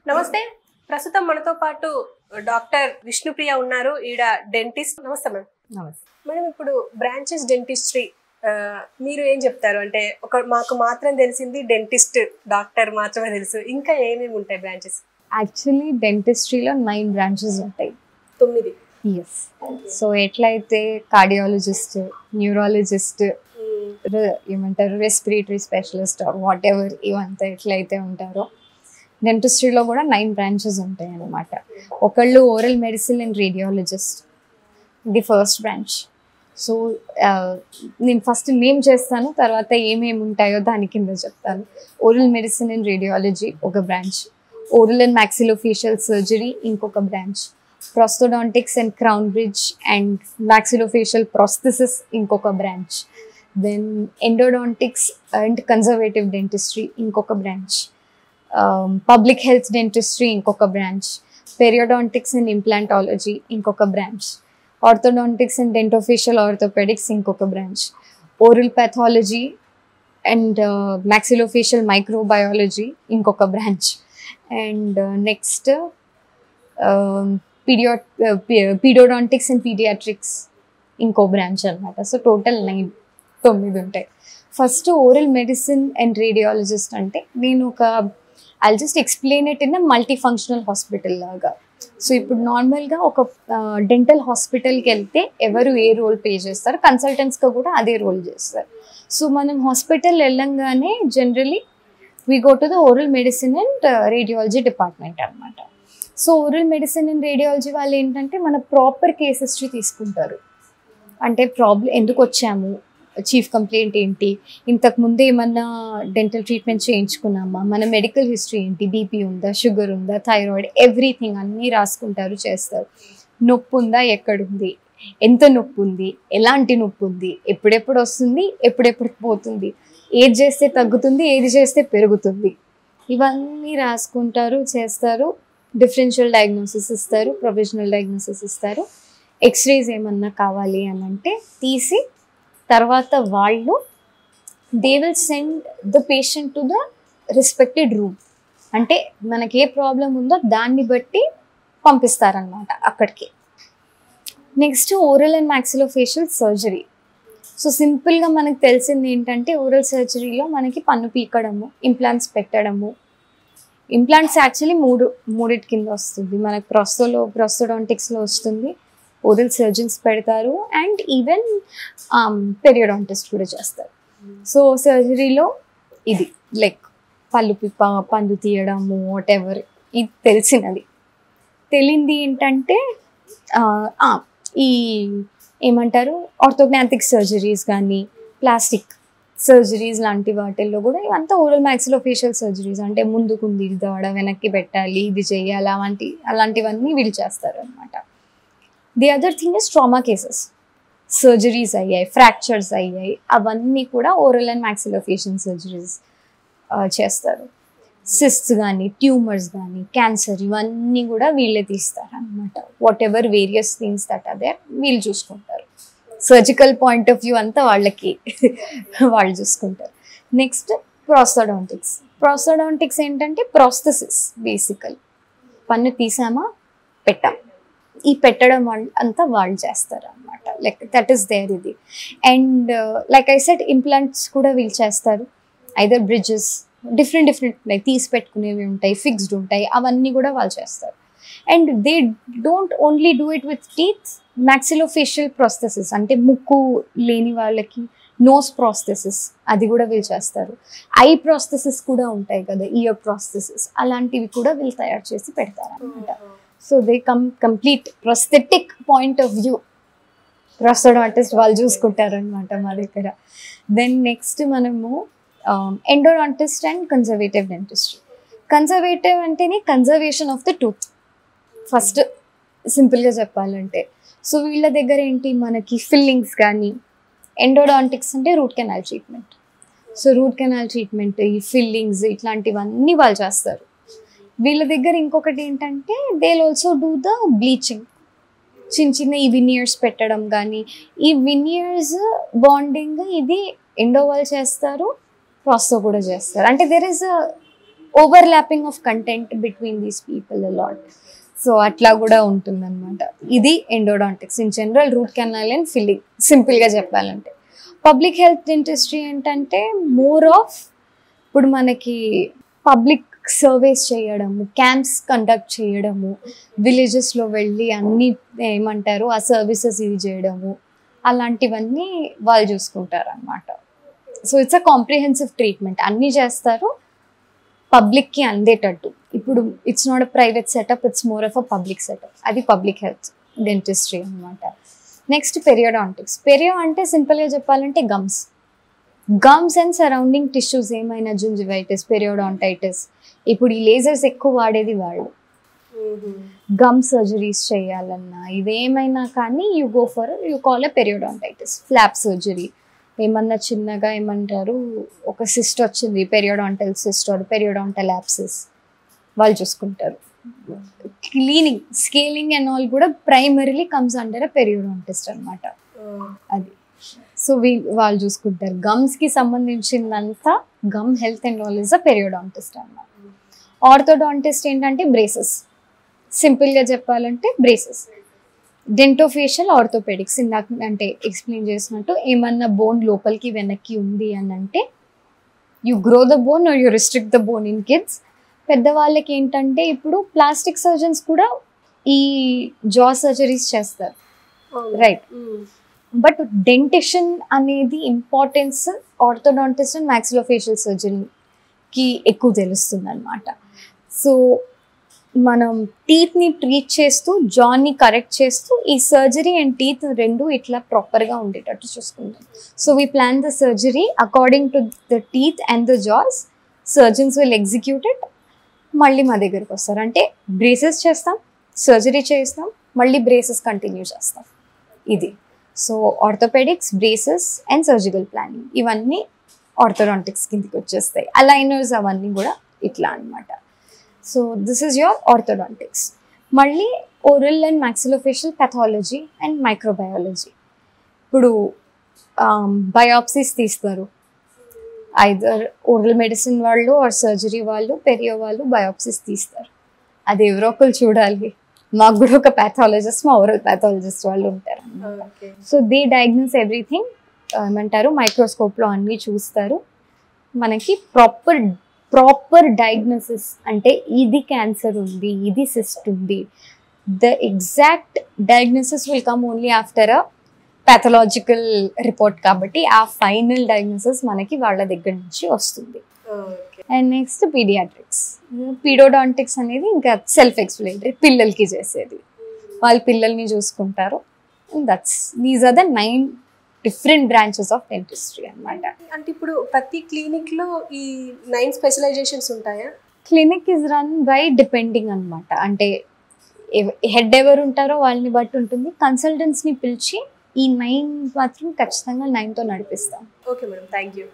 నమస్తే. ప్రస్తుతం మనతో పాటు డాక్టర్ విష్ణుప్రియ ఉన్నారు. ఈడ డెంటిస్ట్. నమస్తే మేడం. నమస్తే మేడం, ఇప్పుడు బ్రాంచెస్ డెంటిస్ట్రీ మీరు ఏం చెప్తారు? అంటే మాకు మాత్రం తెలిసింది డెంటిస్ట్ డాక్టర్ మాత్రమే తెలుసు. ఇంకా ఏమేమి ఉంటాయి బ్రాంచెస్? యాక్చువల్లీ డెంటిస్ట్రీలో 9 బ్రాంచెస్ ఉంటాయి. 9. ఎస్. సో ఎట్లయితే కార్డియాలజిస్ట్, న్యూరాలజిస్ట్, ఏమంటారు respiratory specialist or whatever ఇవంతా ఎట్లయితే ఉంటారో డెంటిస్ట్రీలో కూడా 9 బ్రాంచెస్ ఉంటాయి అన్నమాట. ఒకళ్ళు oral medicine and radiologist, the first branch. So నేను ఫస్ట్ నేమ్ చేస్తాను, తర్వాత ఏమేమి ఉంటాయో దాని కింద చెప్తాను. ఓరల్ మెడిసిన్ అండ్ రేడియాలజీ ఒక branch, oral and maxillofacial surgery ఇంకొక branch, prosthodontics and crown bridge and maxillofacial prosthesis ఇంకొక branch, then endodontics and conservative dentistry ఇంకొక బ్రాంచ్, పబ్లిక్ హెల్త్ డెంటిస్ట్రీ ఇంకొక బ్రాంచ్, పెరియోడాంటిక్స్ అండ్ ఇంప్లాంటాలజీ ఇంకొక branch, orthodontics and dentofacial orthopaedics ఇంకొక branch, oral pathology and మాక్సిలోఫేషియల్ microbiology ఇంకొక branch, and next pedodontics and paediatrics ఇంకో branch అనమాట. So total 9 ఉంటాయి. First oral medicine and radiologist అంటే నేను I'll just explain it in multi functional hospital లాగా. So ఇప్పుడు నార్మల్గా ఒక డెంటల్ హాస్పిటల్కి వెళ్తే ఎవరు ఏ రోల్ ప్లే చేస్తారు, కన్సల్టెంట్స్గా కూడా అదే రోల్ చేస్తారు. సో మనం హాస్పిటల్ వెళ్ళంగానే generally we go to the oral medicine and radiology department అనమాట. So oral medicine and radiology వాళ్ళు ఏంటంటే మన ప్రాపర్ కేస్ హిస్టరీ తీసుకుంటారు. అంటే ప్రాబ్లం ఎందుకు వచ్చాము, చీఫ్ కంప్లైంట్ ఏంటి, ఇంతకుముందు ఏమన్నా డెంటల్ ట్రీట్మెంట్ చేయించుకున్నామా, మన మెడికల్ హిస్టరీ ఏంటి, బీపీ ఉందా, షుగర్ ఉందా, థైరాయిడ్, ఎవ్రీథింగ్ అన్నీ రాసుకుంటారు, చేస్తారు. నొప్పి ఉందా, ఎక్కడుంది, ఎంత నొప్పి ఉంది, ఎలాంటి నొప్పి ఉంది, ఎప్పుడెప్పుడు వస్తుంది, ఎప్పుడెప్పుడు పోతుంది, ఏది చేస్తే తగ్గుతుంది, ఏది చేస్తే పెరుగుతుంది, ఇవన్నీ రాసుకుంటారు, చేస్తారు. డిఫరెన్షియల్ డయాగ్నోసిస్ ఇస్తారు, ప్రొవిజనల్ డయాగ్నోసిస్ ఇస్తారు. ఎక్స్రేస్ ఏమన్నా కావాలి అని అంటే తీసి తర్వాత వాళ్ళు they will send the patient to the respected room. అంటే మనకి ఏ ప్రాబ్లం ఉందో దాన్ని బట్టి పంపిస్తారనమాట అక్కడికి. Next oral and maxillofacial surgery. So సింపుల్గా మనకు తెలిసింది ఏంటంటే ఓరల్ సర్జరీలో మనకి పన్ను పీకడము, ఇంప్లాంట్స్ పెట్టడము. ఇంప్లాంట్స్ యాక్చువల్లీ మూడిటి కింద వస్తుంది. మనకు ప్రాస్థోడాంటిక్స్లో వస్తుంది, ఓరల్ సర్జన్స్ పెడతారు, అండ్ ఈవెన్ పెరియోడాంటిస్ట్ కూడా చేస్తారు. సో సర్జరీలో ఇది లైక్ పళ్ళు తీయడము, వాట్ ఎవర్, ఇది తెలియంది ఏంటంటే ఈ ఏమంటారు ఆర్థోగ్నాటిక్ సర్జరీస్ కానీ ప్లాస్టిక్ సర్జరీస్ లాంటి వాటిల్లో కూడా ఇవంతా ఓరల్ మాక్సిలోఫేషియల్ సర్జరీస్. అంటే ముందుకుంది ఇది దవడ, వెనక్కి పెట్టాలి, ఇది చేయాలి, అలాంటివన్నీ వీళ్ళు చేస్తారు అనమాట. The other thing is trauma cases, surgeries అయ్యాయి, ఫ్రాక్చర్స్ అయ్యాయి, అవన్నీ కూడా ఓరల్ అండ్ మాక్సిలోఫేషియల్ సర్జరీస్ చేస్తారు. సిస్ట్స్ కానీ, ట్యూమర్స్ కానీ, క్యాన్సర్, ఇవన్నీ కూడా వీళ్ళే తీస్తారు అనమాట. Whatever various things that are there వీళ్ళు చూసుకుంటారు. సర్జికల్ పాయింట్ ఆఫ్ వ్యూ అంతా వాళ్ళు చూసుకుంటారు. నెక్స్ట్ ప్రాస్థోడాంటిక్స్ ఏంటంటే ప్రాస్థెసిస్, బేసికల్ పన్ను తీసామా పెట్టాం, ఈ పెట్టడం అంతా వాళ్ళు చేస్తారు అనమాట. లైక్ దట్ ఈస్ దేర్ ఇది. And like I said implants కూడా వీళ్ళు చేస్తారు. ఐదర్ బ్రిడ్జెస్, డిఫరెంట్ ఉన్నాయి, తీసి పెట్టుకునేవి ఉంటాయి, ఫిక్స్డ్ ఉంటాయి, అవన్నీ కూడా వాళ్ళు చేస్తారు. And they don't only do it with teeth. Maxillofacial prosthesis అంటే ముక్కు లేని వాళ్ళకి నోస్ ప్రాస్థెసిస్, అది కూడా వీళ్ళు చేస్తారు. ఐ ప్రాస్థెసిస్ కూడా ఉంటాయి కదా, ఇయర్ ప్రాస్థెసిస్, అలాంటివి కూడా వీళ్ళు తయారు చేసి పెడతారు అనమాట. So they complete prosthetic point of view prosthodontist వాళ్ళు చూసుకుంటారు అనమాట మా దగ్గర. దెన్ నెక్స్ట్ మనము endodontist and conservative dentistry. Conservative అంటేనే conservation of the tooth first, సింపుల్గా చెప్పాలంటే. సో వీళ్ళ దగ్గర ఏంటి, మనకి ఫిల్లింగ్స్ కానీ, ఎండోడాంటిక్స్ అంటే root canal treatment. So root canal treatment, ఈ ఫిల్లింగ్స్ ఇట్లాంటివన్నీ వాళ్ళు చేస్తారు. వీళ్ళ దగ్గర ఇంకొకటి ఏంటంటే they will also do the bleaching, చిన్న ఈ వినియర్స్ పెట్టడం కానీ, ఈ వినియర్స్ బాండింగ్ ఇది ఎండో వాళ్ళు చేస్తారు, ప్రాస్తో కూడా చేస్తారు. అంటే there is overlapping of content between these people a lot. So అట్లా కూడా ఉంటుందన్నమాట. ఇది endodontics in general, root canal and filling, సింపుల్గా చెప్పాలంటే. పబ్లిక్ హెల్త్ డెంటిస్ట్రీ ఏంటంటే మోర్ ఆఫ్ ఇప్పుడు మనకి పబ్లిక్ సర్వేస్ చేయడము, క్యాంప్స్ కండక్ట్ చేయడము, విలేజెస్లో వెళ్ళి అన్ని ఏమంటారు ఆ సర్వీసెస్ ఇది చేయడము, అలాంటివన్నీ వాళ్ళు చూసుకుంటారు అన్నమాట. So it's a comprehensive treatment, అన్నీ చేస్తారు పబ్లిక్కి అందేటట్టు. ఇప్పుడు it's not a private setup, it's more of a public setup. అది పబ్లిక్ హెల్త్ డెంటిస్ట్రీ అనమాట. నెక్స్ట్ పెరియోడాంటిక్స్. పెరియో అంటే సింపుల్గా చెప్పాలంటే గమ్స్ అండ్ సరౌండింగ్ టిష్యూస్, ఏమైనా జింజివైటిస్, పెరియోడాంటైటిస్. ఇప్పుడు ఈ లేజర్స్ ఎక్కువ వాడేది వాళ్ళు. గమ్ సర్జరీస్ చేయాలన్నా ఇదేమైనా కానీ you go for, you call a periodontitis. Flop surgery, ఏమన్నా చిన్నగా ఏమంటారు ఒక సిస్ట్ వచ్చింది, పెరియోడాంటల్ సిస్ట్ ఆర్ పెరియోడాంటల్ యాప్సిస్, వాళ్ళు చూసుకుంటారు. క్లీనింగ్, స్కేలింగ్ అండ్ ఆల్ కూడా primarily comes under a periodontist అనమాట. అది సో వాళ్ళు చూసుకుంటారు. గమ్స్కి సంబంధించిందంతా gum health and all is a periodontist అనమాట. ఆర్థోడాంటిస్ట్ ఏంటంటే బ్రేసెస్, సింపుల్గా చెప్పాలంటే బ్రేసెస్. డెంటోఫేషియల్ ఆర్థోపెడిక్స్, ఇందాక అంటే ఎక్స్ప్లెయిన్ చేసినట్టు ఏమన్నా బోన్ లోపలికి వెనక్కి ఉంది అని అంటే you grow the bone or you restrict the bone in kids. పెద్దవాళ్ళకి ఏంటంటే ఇప్పుడు ప్లాస్టిక్ సర్జన్స్ కూడా ఈ జా సర్జరీస్ చేస్తారు, రైట్. బట్ డెంటిషన్ అనేది ఇంపార్టెన్స్ ఆర్థోడాంటిస్ట్ అండ్ మ్యాక్సిలోఫేషియల్ సర్జరీకి ఎక్కువ తెలుస్తుంది అనమాట. సో మనం టీత్ని ట్రీట్ చేస్తూ, జాని కరెక్ట్ చేస్తూ, ఈ సర్జరీ అండ్ టీత్ రెండు ఇట్లా ప్రాపర్గా ఉండేటట్టు చూసుకుంటాం. So we plan the surgery according to the teeth and the jaws. Surgeons will execute it. మళ్ళీ మా దగ్గరికి వస్తారు, అంటే బ్రేసెస్ చేస్తాం, సర్జరీ చేస్తాం, మళ్ళీ బ్రేసెస్ కంటిన్యూ చేస్తాం. ఇది so orthopaedics, braces and surgical planning, ఇవన్నీ ఆర్థోడాంటిక్స్ కిందకి వచ్చేస్తాయి. అలైనర్స్ అవన్నీ కూడా ఇట్లా అనమాట. So this is your orthodontics. మళ్ళీ oral and maxillofacial pathology and microbiology. ఇప్పుడు బయాప్సీస్ తీస్తారు, ఐదర్ ఓరల్ మెడిసిన్ వాళ్ళు ఆర్ సర్జరీ వాళ్ళు, పెరియో వాళ్ళు బయాప్సీస్ తీస్తారు. అది ఎవరో ఒకరు చూడాలి. మాకు కూడా ఒక ప్యాథాలజిస్ట్, మా ఓరల్ ప్యాథాలజిస్ట్ వాళ్ళు ఉంటారు. సో దే డయాగ్నోస్ ఎవ్రీథింగ్, ఏమంటారు మైక్రోస్కోప్లో అన్నీ చూస్తారు. మనకి ప్రాపర్ డయాగ్నోసిస్, అంటే ఇది క్యాన్సర్ ఉంది, ఇది సిస్ట్ ఉంది, the exact diagnosis will come only after a pathological report. కాబట్టి ఆ ఫైనల్ డయాగ్నోసిస్ మనకి వాళ్ళ దగ్గర నుంచి వస్తుంది. And next paediatrics. పీడోడాంటిక్స్ అనేది ఇంకా సెల్ఫ్ ఎక్స్ప్లెయినరీ, పిల్లలకి చేసేది. వాళ్ళ పిల్లల్ని చూసుకుంటారు. These are the 9 different branches of dentistry అనమాట. అంటే ఇప్పుడు ప్రతి క్లినిక్లో ఈ 9 స్పెషలైజేషన్స్ ఉంటాయా? Clinic is run by depending అనమాట. అంటే హెడ్ ఎవరు ఉంటారో వాళ్ళని బట్టి ఉంటుంది. కన్సల్టెంట్స్ని పిలిచి ఈ 9 మాత్రం ఖచ్చితంగా 9తో నడిపిస్తాం. Okay madam, thank you.